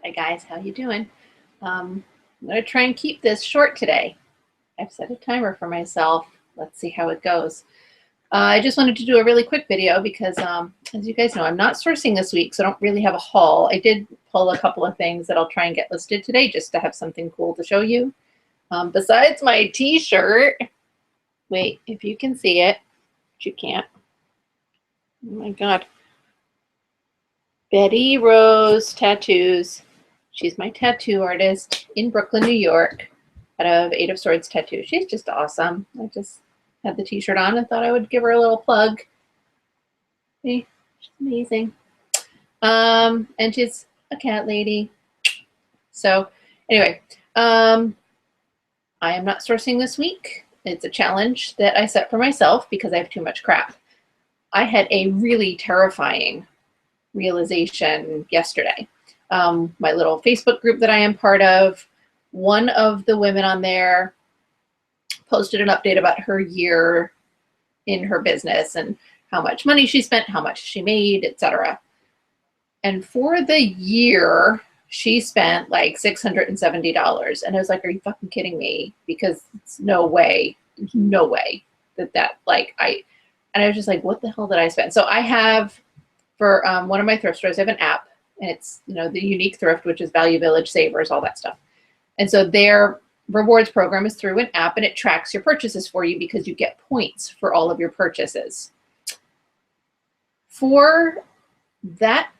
Hi guys, how you doing? I'm gonna try and keep this short today. I've set a timer for myself. Let's see how it goes. I just wanted to do a really quick video because, as you guys know, I'm not sourcing this week, so I don't really have a haul. I did pull a couple of things that I'll try and get listed today just to have something cool to show you. Besides my t-shirt, wait, if you can see it, but you can't. Oh my God. Betty Rose Tattoos. She's my tattoo artist in Brooklyn, New York, out of Eight of Swords Tattoo. She's just awesome. I just had the t-shirt on and thought I would give her a little plug. See, she's amazing. And she's a cat lady. So anyway, I am not sourcing this week. It's a challenge that I set for myself because I have too much crap. I had a really terrifying realization yesterday. My little Facebook group that I am part of, one of the women on there posted an update about her year in her business and how much money she spent, how much she made, etc. And for the year, she spent like $670. And I was like, are you fucking kidding me? Because it's no way that and I was just like, what the hell did I spend? So I have, for one of my thrift stores, I have an app, and it's, you know, the Unique Thrift, which is Value Village, Savers, all that stuff. And so their rewards program is through an app, and it tracks your purchases for you because you get points for all of your purchases. For that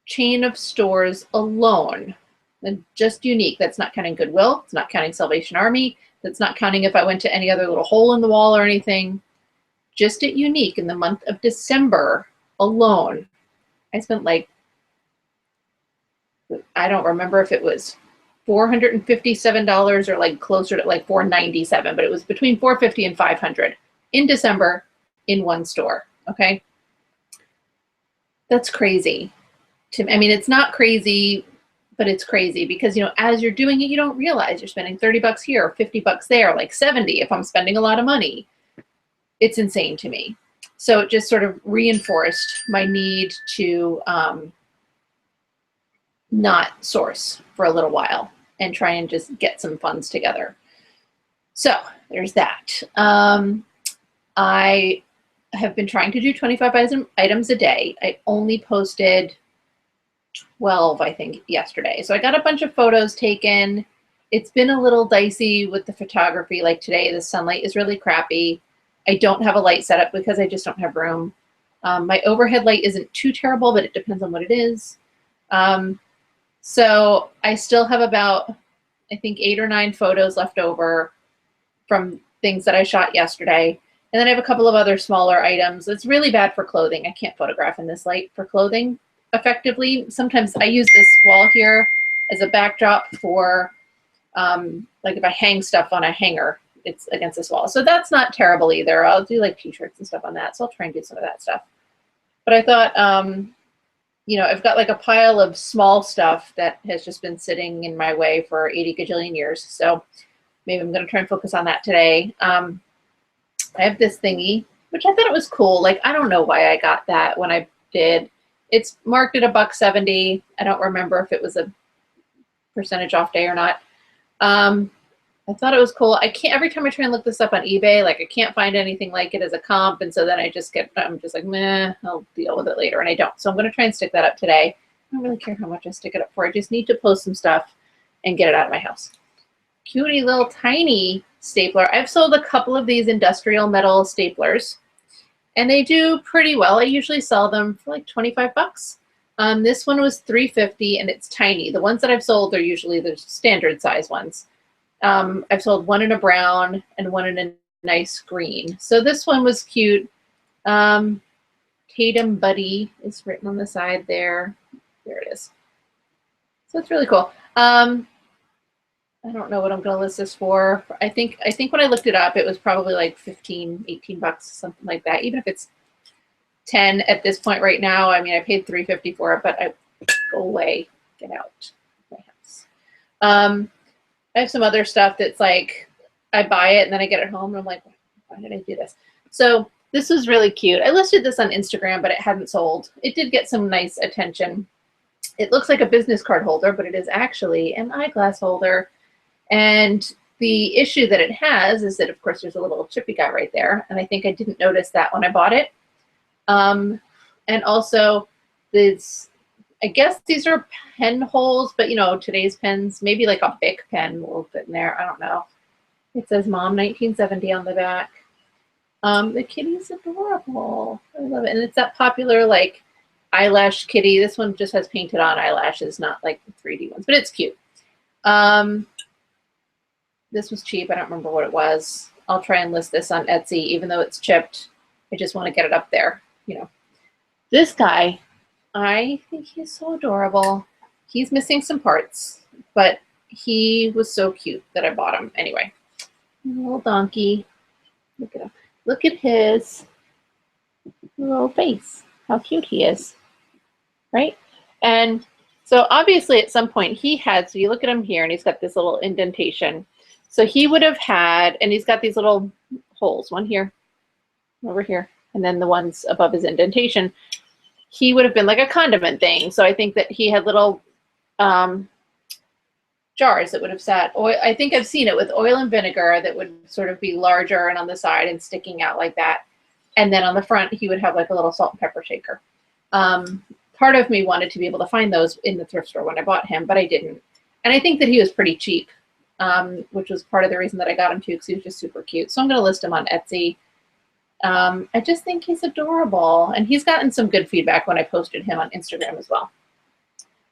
chain of stores alone, and just Unique, that's not counting Goodwill, it's not counting Salvation Army, that's not counting if I went to any other little hole in the wall or anything, just at Unique in the month of December alone, I spent like, I don't remember if it was $457 or like closer to like $497, but it was between $450 and $500 in December in one store. Okay. That's crazy. I mean, it's not crazy, but it's crazy because, you know, as you're doing it, you don't realize you're spending 30 bucks here, 50 bucks there, like 70 if I'm spending a lot of money. It's insane to me. So it just sort of reinforced my need to not source for a little while and try and just get some funds together. So there's that. I have been trying to do 25 items a day. I only posted 12, I think, yesterday. So I got a bunch of photos taken. It's been a little dicey with the photography. Like today, the sunlight is really crappy. I don't have a light setup because I just don't have room. My overhead light isn't too terrible, but it depends on what it is. So I still have about, I think, 8 or 9 photos left over from things that I shot yesterday. And then I have a couple of other smaller items. It's really bad for clothing. I can't photograph in this light for clothing effectively. Sometimes I use this wall here as a backdrop for, like if I hang stuff on a hanger, it's against this wall. So that's not terrible either. I'll do like t-shirts and stuff on that. So I'll try and do some of that stuff. But I thought, you know, I've got like a pile of small stuff that has just been sitting in my way for 80 gajillion years. So maybe I'm going to try and focus on that today. I have this thingy, which I thought it was cool. Like, I don't know why I got that when I did. It's marked at $1.70. I don't remember if it was a percentage off day or not. I thought it was cool. I can't, every time I try and look this up on eBay, like I can't find anything like it as a comp. And so then I'm just like, meh, I'll deal with it later. And I don't. So I'm going to try and stick that up today. I don't really care how much I stick it up for. I just need to post some stuff and get it out of my house. Cutie little tiny stapler. I've sold a couple of these industrial metal staplers and they do pretty well. I usually sell them for like 25 bucks. This one was $3.50 and it's tiny. The ones that I've sold are usually the standard size ones. I've sold one in a brown and one in a nice green. So this one was cute. Tatum Buddy is written on the side there. There it is. So it's really cool. I don't know what I'm going to list this for. I think when I looked it up, it was probably like 15, 18 bucks, something like that. Even if it's 10 at this point right now. I mean, I paid $3.50 for it, but I go away, get out of my house. I have some other stuff that's like, I buy it and then I get it home and I'm like, why did I do this? So this was really cute. I listed this on Instagram, but it hadn't sold. It did get some nice attention. It looks like a business card holder, but it is actually an eyeglass holder. And the issue that it has is that, of course, there's a little chippy guy right there. And I think I didn't notice that when I bought it. And also, this, I guess these are pen holes, but you know, today's pens, maybe like a Bic pen will fit in there. I don't know. It says Mom 1970 on the back. The kitty's adorable. I love it. And it's that popular like eyelash kitty. This one just has painted on eyelashes, not like the 3D ones, but it's cute. This was cheap. I don't remember what it was. I'll try and list this on Etsy, even though it's chipped. I just want to get it up there, you know. This guy, I think he's so adorable. He's missing some parts, but he was so cute that I bought him anyway. Little donkey. Look at him. Look at his little face. How cute he is, right? And so obviously at some point he had, so you look at him here and he's got this little indentation. So he would have had, and he's got these little holes, one here, over here, and then the ones above his indentation. He would have been like a condiment thing. So I think that he had little jars that would have sat oil. I think I've seen it with oil and vinegar that would sort of be larger and on the side and sticking out like that. And then on the front, he would have like a little salt and pepper shaker. Part of me wanted to be able to find those in the thrift store when I bought him, but I didn't. And I think that he was pretty cheap, which was part of the reason that I got him too, because he was just super cute. So I'm going to list him on Etsy. I just think he's adorable. And he's gotten some good feedback when I posted him on Instagram as well.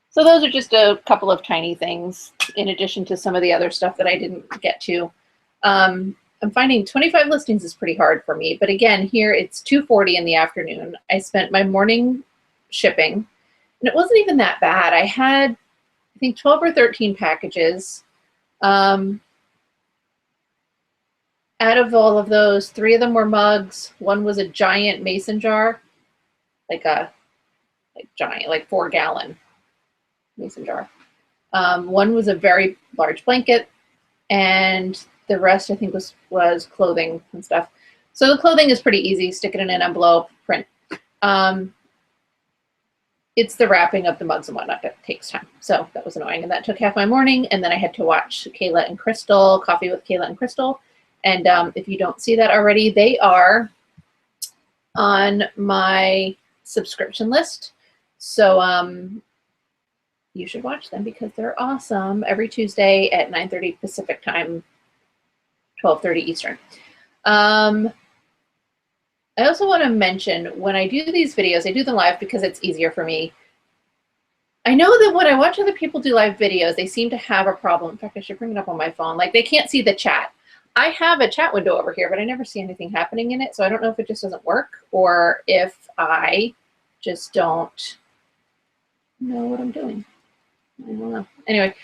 So those are just a couple of tiny things in addition to some of the other stuff that I didn't get to. I'm finding 25 listings is pretty hard for me. But again, here it's 2:40 in the afternoon. I spent my morning shipping, and it wasn't even that bad. I had, I think, 12 or 13 packages. Out of all of those, 3 of them were mugs. One was a giant mason jar, like giant, like 4-gallon mason jar. One was a very large blanket, and the rest I think was clothing and stuff. So the clothing is pretty easy. Stick it in an envelope, print. It's the wrapping of the mugs and whatnot that takes time. So that was annoying, and that took half my morning. And then I had to watch Kayla and Crystal, Coffee with Kayla and Crystal. And if you don't see that already, they are on my subscription list. So you should watch them because they're awesome. Every Tuesday at 9:30 Pacific time, 12:30 Eastern. I also want to mention when I do these videos, I do them live because it's easier for me. I know that when I watch other people do live videos, they seem to have a problem. In fact, I should bring it up on my phone. Like they can't see the chat. I have a chat window over here, but I never see anything happening in it. So I don't know if it just doesn't work or if I just don't know what I'm doing. I don't know. Anyway,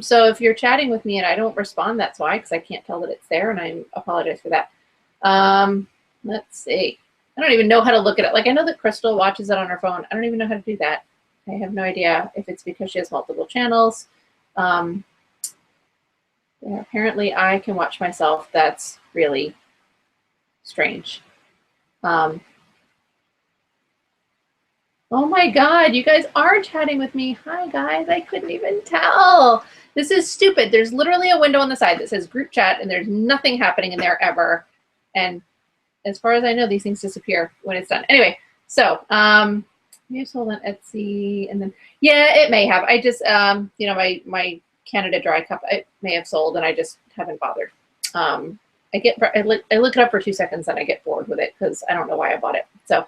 so if you're chatting with me and I don't respond, that's why, because I can't tell that it's there, and I apologize for that. Let's see. I don't even know how to look at it. Like I know that Crystal watches it on her phone. I don't even know how to do that. I have no idea if it's because she has multiple channels. Yeah, apparently I can watch myself. That's really strange. Oh my God, you guys are chatting with me. Hi guys, I couldn't even tell. This is stupid. There's literally a window on the side that says group chat and there's nothing happening in there ever. And as far as I know, these things disappear when it's done. Anyway, so maybe sold on Etsy and then, yeah, it may have. I just, you know, my Canada Dry cup, I may have sold and I just haven't bothered. I look it up for 2 seconds and I get bored with it because I don't know why I bought it. So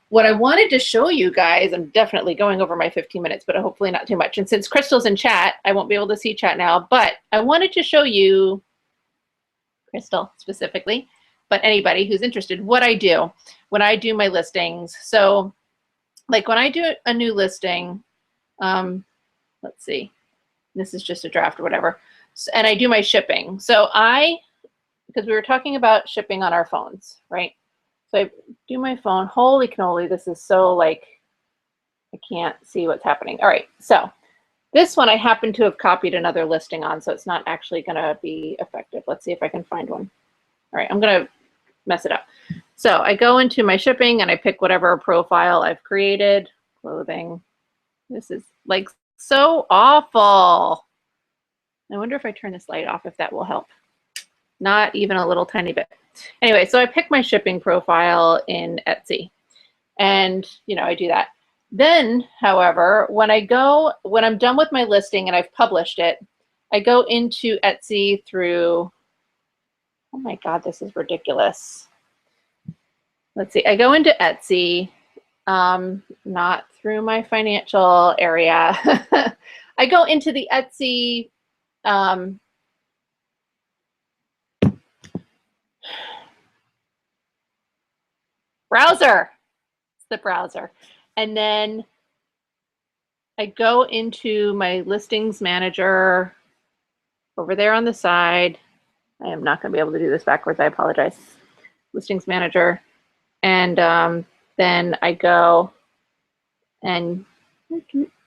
what I wanted to show you guys, I'm definitely going over my 15 minutes, but hopefully not too much. And since Crystal's in chat, I won't be able to see chat now, but I wanted to show you, Crystal specifically, but anybody who's interested, what I do when I do my listings. So like when I do a new listing, let's see, this is just a draft or whatever, and I do my shipping. So because we were talking about shipping on our phones, right? So I do my phone. Holy cannoli, this is so like, I can't see what's happening. All right, so this one I happen to have copied another listing on, so it's not actually gonna be effective. Let's see if I can find one. All right, I'm gonna mess it up. So I go into my shipping and I pick whatever profile I've created, clothing, This is like so awful. I wonder if I turn this light off, if that will help. Not even a little tiny bit. Anyway, so I pick my shipping profile in Etsy, and I do that. Then, however, when I'm done with my listing and I've published it, I go into Etsy through, oh my God, this is ridiculous. Let's see, I go into Etsy, not through my financial area. I go into the Etsy browser. It's the browser. And then I go into my listings manager over there on the side. I am not going to be able to do this backwards. I apologize. Listings manager. And then I go and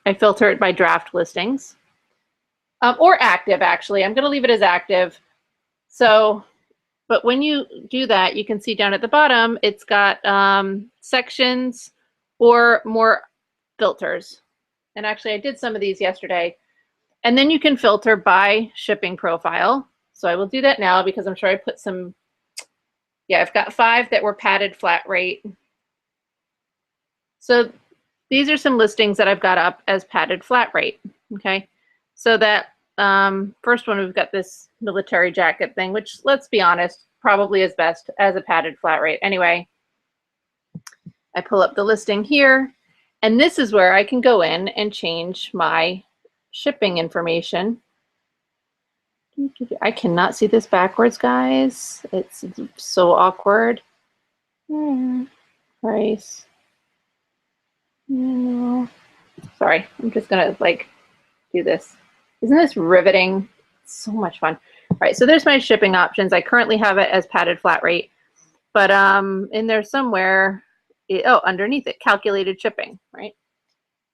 I filter it by draft listings. Or active, actually. I'm going to leave it as active. So, but when you do that, you can see down at the bottom, it's got sections or more filters. And actually, I did some of these yesterday. And then you can filter by shipping profile. So I will do that now because I'm sure I put some, yeah, I've got 5 that were padded flat rate. So these are some listings that I've got up as padded flat rate, okay? So that first one, we've got this military jacket thing, which, let's be honest, probably is best as a padded flat rate. Anyway, I pull up the listing here, and this is where I can go in and change my shipping information. I cannot see this backwards, guys. It's so awkward. Price. No. Sorry, I'm just gonna do this. Isn't this riveting? It's so much fun. All right, so there's my shipping options. I currently have it as padded flat rate, but in there somewhere, underneath it, calculated shipping, right?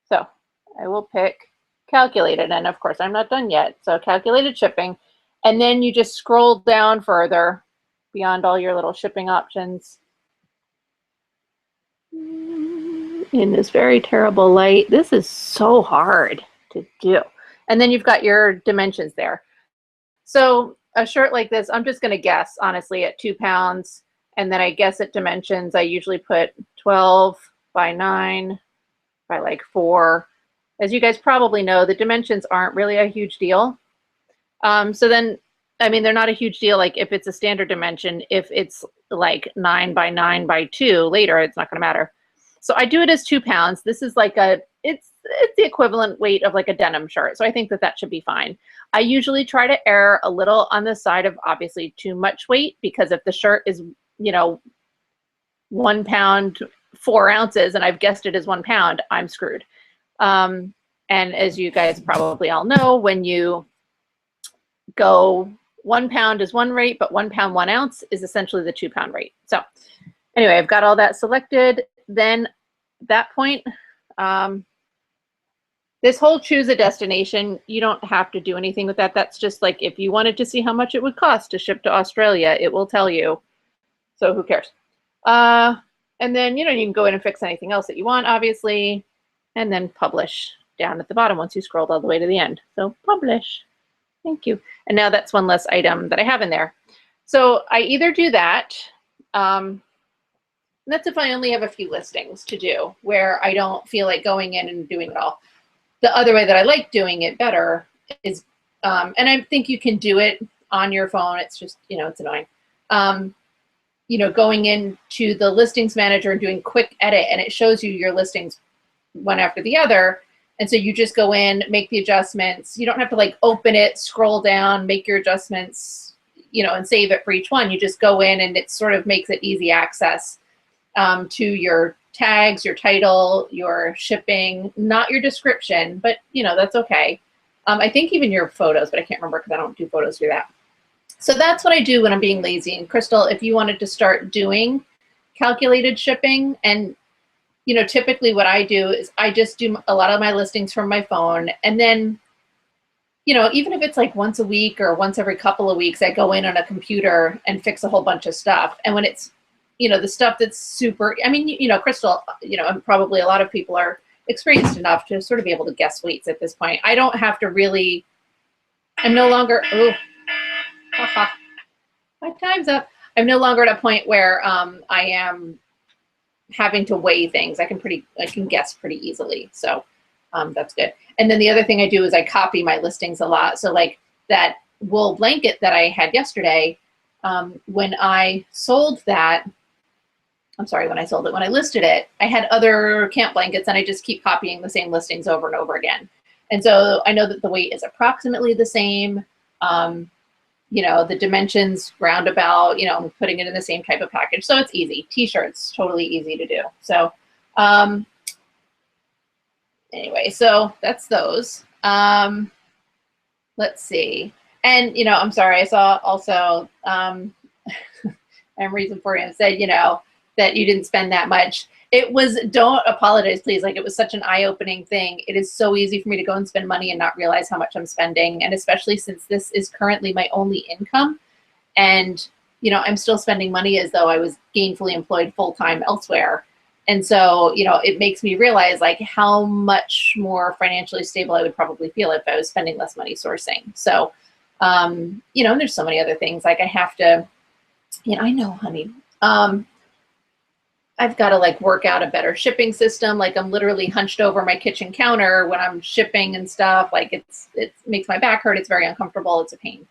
So I will pick calculated, and of course I'm not done yet. So calculated shipping, and then you just scroll down further beyond all your little shipping options. In this very terrible light, this is so hard to do. And then you've got your dimensions there. So a shirt like this, I'm just going to guess, honestly, at 2 pounds. And then I guess at dimensions, I usually put 12 by 9 by like 4. As you guys probably know, the dimensions aren't really a huge deal. So then, I mean, they're not a huge deal. Like if it's a standard dimension, if it's like 9 by 9 by 2 later, it's not going to matter. So I do it as 2 pounds. This is like it's the equivalent weight of like a denim shirt. So I think that should be fine. I usually try to err a little on the side of obviously too much weight, because if the shirt is, 1 pound, 4 ounces, and I've guessed it as 1 pound, I'm screwed. And as you guys probably all know, when you go 1 pound is one rate, but 1 pound, 1 ounce is essentially the 2 pound rate. So anyway, I've got all that selected. Then at that point, this whole choose a destination, you don't have to do anything with that. That's just like if you wanted to see how much it would cost to ship to Australia, it will tell you. So who cares? And then, you can go in and fix anything else that you want, obviously, and then publish down at the bottom once you scrolled all the way to the end. So publish. Thank you. And now that's one less item that I have in there. So I either do that. That's if I only have a few listings to do where I don't feel like going in and doing it all. The other way that I like doing it better is, and I think you can do it on your phone. It's just, it's annoying. Going into the listings manager and doing quick edit, and it shows you your listings one after the other. And so you just go in, make the adjustments. You don't have to like open it, scroll down, make your adjustments, and save it for each one. You just go in and it sort of makes it easy access to your tags, your title, your shipping, not your description, but that's okay. I think even your photos, but I can't remember because I don't do photos through that. So that's what I do when I'm being lazy. And Crystal, if you wanted to start doing calculated shipping, and typically what I do is I just do a lot of my listings from my phone, and then even if it's like once a week or once every couple of weeks, I go in on a computer and fix a whole bunch of stuff. And when it's the stuff that's super, I mean, Crystal, and probably a lot of people are experienced enough to sort of be able to guess weights at this point. I don't have to really, I'm no longer, oh, haha, my time's up. I'm no longer at a point where I am having to weigh things. I can guess pretty easily. So that's good. And then the other thing I do is I copy my listings a lot. So like that wool blanket that I had yesterday, when I sold that, I'm sorry, when I listed it, I had other camp blankets and I just keep copying the same listings over and over again. And so I know that the weight is approximately the same. You know, the dimensions roundabout, you know, I'm putting it in the same type of package. So it's easy. T-shirts, totally easy to do. So anyway, so that's those. Let's see. And, you know, I'm sorry, I saw also, I'm reason for it said, you know, that you didn't spend that much. It was, don't apologize, please. Like, it was such an eye-opening thing. It is so easy for me to go and spend money and not realize how much I'm spending. And especially since this is currently my only income. And, you know, I'm still spending money as though I was gainfully employed full-time elsewhere. And so, you know, it makes me realize like how much more financially stable I would probably feel if I was spending less money sourcing. So, you know, and there's so many other things. Like I have to, you know, I know, honey. I've got to like work out a better shipping system. Like I'm literally hunched over my kitchen counter when I'm shipping and stuff. Like it makes my back hurt. It's very uncomfortable. It's a pain.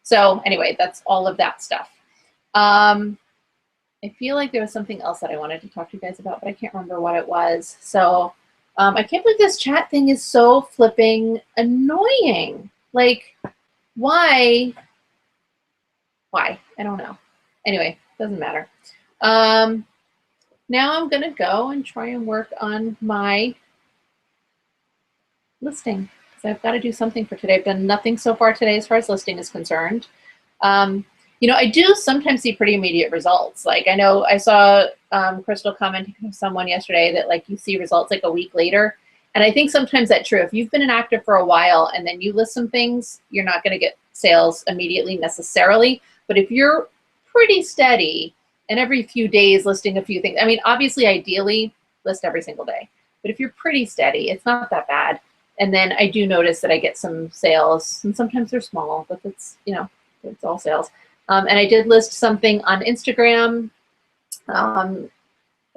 So anyway, that's all of that stuff. I feel like there was something else that I wanted to talk to you guys about, but I can't remember what it was. So I can't believe this chat thing is so flipping annoying. Like why? I don't know. Anyway, doesn't matter. Now I'm going to go and try and work on my listing because I've got to do something for today. I've done nothing so far today as far as listing is concerned. You know, I do sometimes see pretty immediate results. Like I know I saw Crystal commenting from someone yesterday that like you see results like a week later. And I think sometimes that's true. If you've been inactive for a while and then you list some things, you're not going to get sales immediately necessarily. But if you're pretty steady, and every few days listing a few things. I mean, obviously, ideally, list every single day. But if you're pretty steady, it's not that bad. And then I do notice that I get some sales, and sometimes they're small, but it's, you know, it's all sales. And I did list something on Instagram. I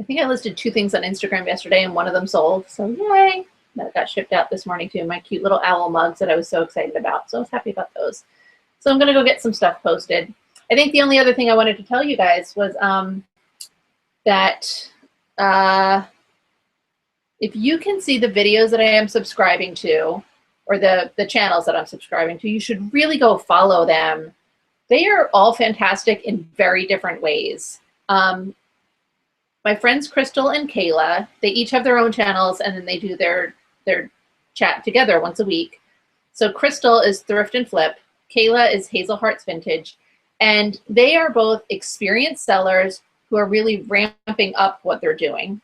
think I listed 2 things on Instagram yesterday, and one of them sold. So yay! That got shipped out this morning too. My cute little owl mugs that I was so excited about. So I was happy about those. So I'm going to go get some stuff posted. I think the only other thing I wanted to tell you guys was that if you can see the videos that I am subscribing to, or the channels that I'm subscribing to, you should really go follow them. They are all fantastic in very different ways. My friends Crystal and Kayla, they each have their own channels, and then they do their chat together once a week. So Crystal is Thrift and Flip. Kayla is Hazel Hearts Vintage. And they are both experienced sellers who are really ramping up what they're doing.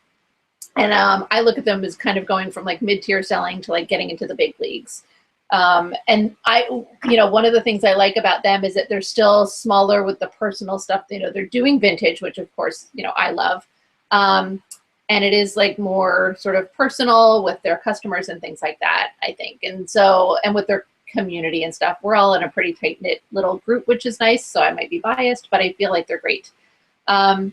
And I look at them as kind of going from like mid-tier selling to like getting into the big leagues. And you know, one of the things I like about them is that they're still smaller with the personal stuff. You know, they're doing vintage, which of course, you know, I love. And it is like more sort of personal with their customers and things like that, I think. And so, and with their community and stuff, we're all in a pretty tight-knit little group, which is nice. So I might be biased, but I feel like they're great. And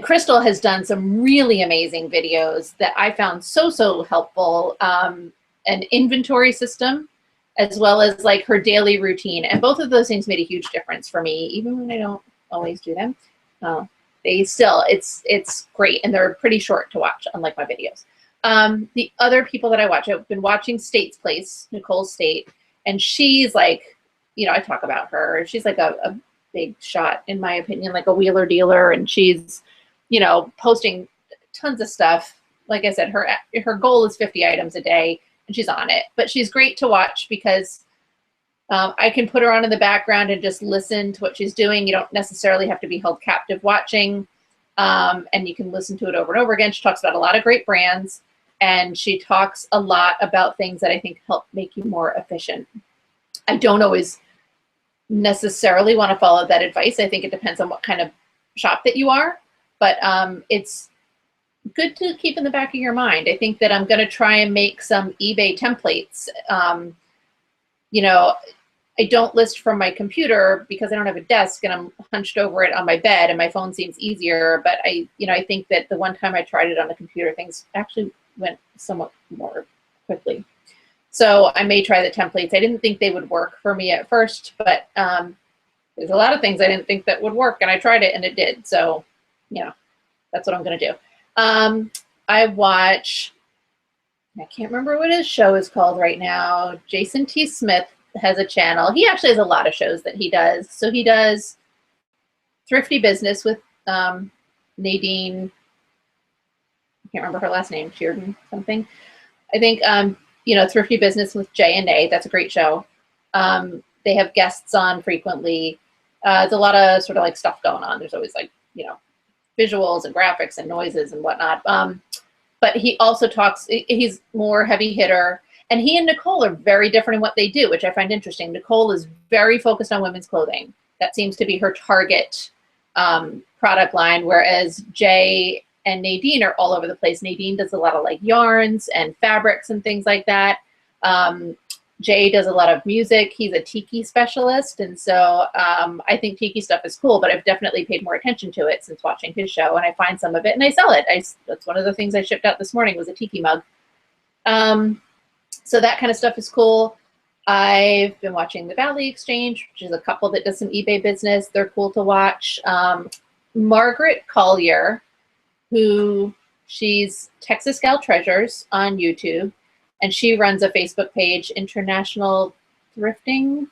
Crystal has done some really amazing videos that I found so helpful. An inventory system, as well as like her daily routine. And both of those things made a huge difference for me, even when I don't always do them. They still, it's great. And they're pretty short to watch, unlike my videos. The other people that I watch, I've been watching State's Place, Nicole State, and she's like, you know, I talk about her. She's like a big shot, in my opinion, like a wheeler dealer, and she's, you know, posting tons of stuff. Like I said, her goal is 50 items a day, and she's on it. But she's great to watch because I can put her on in the background and just listen to what she's doing. You don't necessarily have to be held captive watching, and you can listen to it over and over again. She talks about a lot of great brands. And she talks a lot about things that I think help make you more efficient. I don't always necessarily want to follow that advice. I think it depends on what kind of shop that you are. But it's good to keep in the back of your mind. I think that I'm going to try and make some eBay templates. You know, I don't list from my computer because I don't have a desk and I'm hunched over it on my bed and my phone seems easier. But I think that the one time I tried it on the computer, things actually went somewhat more quickly. So I may try the templates. I didn't think they would work for me at first, but there's a lot of things I didn't think that would work, and I tried it and it did. So, that's what I'm going to do. I watch, I can't remember what his show is called right now. Jason T. Smith has a channel. He actually has a lot of shows that he does. So he does Thrifty Business with Nadine, I can't remember her last name, Sheardon something. I think, Thrifty Business with J&A. That's a great show. They have guests on frequently. There's a lot of sort of like stuff going on. There's always like, visuals and graphics and noises and whatnot. But he also talks, he's more heavy hitter. And he and Nicole are very different in what they do, which I find interesting. Nicole is very focused on women's clothing. That seems to be her target product line, whereas Jay and Nadine are all over the place. Nadine does a lot of like yarns and fabrics and things like that. Jay does a lot of music. He's a tiki specialist. And so I think tiki stuff is cool, but I've definitely paid more attention to it since watching his show, and I find some of it and I sell it. That's one of the things I shipped out this morning was a tiki mug. So that kind of stuff is cool. I've been watching The Valley Exchange, which is a couple that does some eBay business. They're cool to watch. Margaret Collier, she's Texas Gal Treasures on YouTube. And she runs a Facebook page, International Thrifting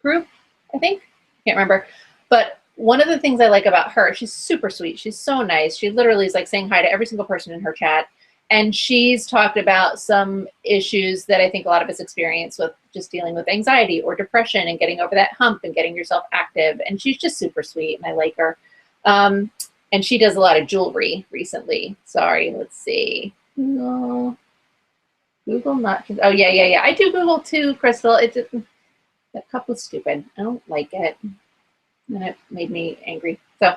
Group, I think. Can't remember. But one of the things I like about her, she's super sweet. She's so nice. She literally is like saying hi to every single person in her chat. And she's talked about some issues that I think a lot of us experience with just dealing with anxiety or depression and getting over that hump and getting yourself active. And she's just super sweet, and I like her. And she does a lot of jewelry recently. Sorry, let's see. No. Google not, oh yeah. I do Google too, Crystal. That cup was stupid. I don't like it. And it made me angry. So,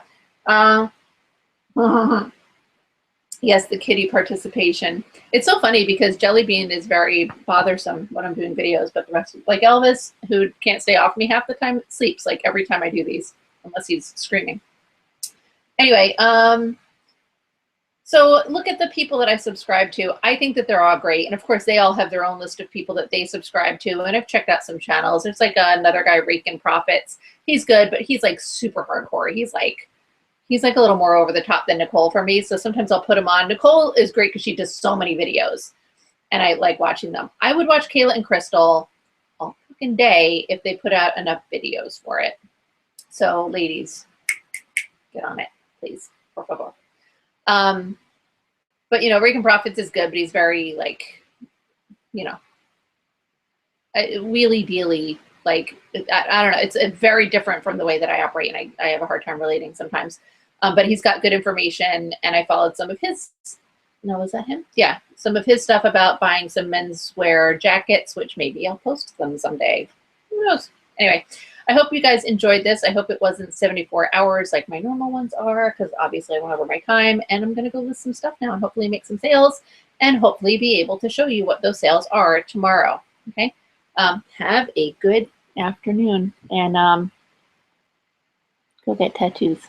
yes, the kitty participation. It's so funny because Jelly Bean is very bothersome when I'm doing videos, but the rest, like Elvis, who can't stay off me half the time, sleeps like every time I do these, unless he's screaming. Anyway, so look at the people that I subscribe to. I think that they're all great. And of course, they all have their own list of people that they subscribe to. And I've checked out some channels. There's like another guy, Raking Profits. He's good, but he's like super hardcore. He's like a little more over the top than Nicole for me. So sometimes I'll put him on. Nicole is great because she does so many videos and I like watching them. I would watch Kayla and Crystal all fucking day if they put out enough videos for it. So ladies, get on it, please, por favor. But Raking Profits is good, but he's very like, wheelie dealy. Like, I don't know. It's very different from the way that I operate, and I have a hard time relating sometimes. But he's got good information, and I followed some of his. No, was that him? Yeah, some of his stuff about buying some menswear jackets, which maybe I'll post them someday. Who knows? Anyway. I hope you guys enjoyed this. I hope it wasn't 74 hours like my normal ones are, because obviously I went over my time, and I'm going to go list some stuff now and hopefully make some sales and hopefully be able to show you what those sales are tomorrow. Okay. Have a good afternoon, and go get tattoos.